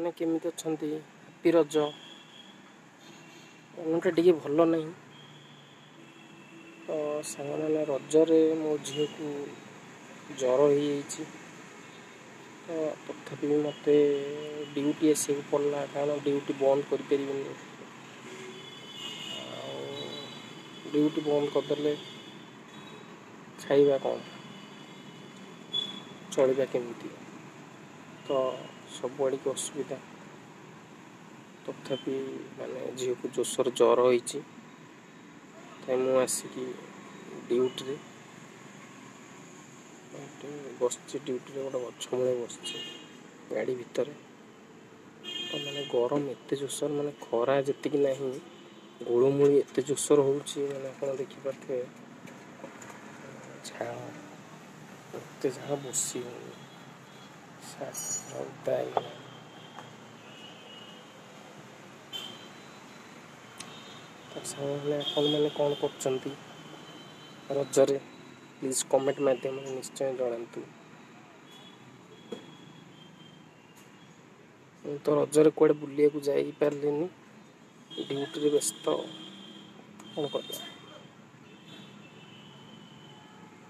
सामने केमिति अछंती हैप्पी रज मनटा टिके भल नहीं तो सामने रजरे मो झील को जर हो तो तथापि मत ड्यूटी आसक पड़ा कारण ड्यूटी बंद कर ड्यूटी बंद करदे खाइबा कौन चलवा केमिति तो सब आड़ की असुविधा तथापि माने झील को जोशर जर हो आसिक ड्यूटी बस ड्यूटी गोटे गछ मूले बस गाड़ी भितर तो मैंने गरम एत जोशर माने खरा जी ना गुलमुड़ी एत जोशर होने आप देखिपे झाड़ एत झाड़ बस मैंने कौन कर रजरे प्लीज कमेंट माध्यम निश्चय जनातु तो रजरे कुआडे बुलिया को जाई पारलिनी ड्यूटी व्यस्त कौन कर।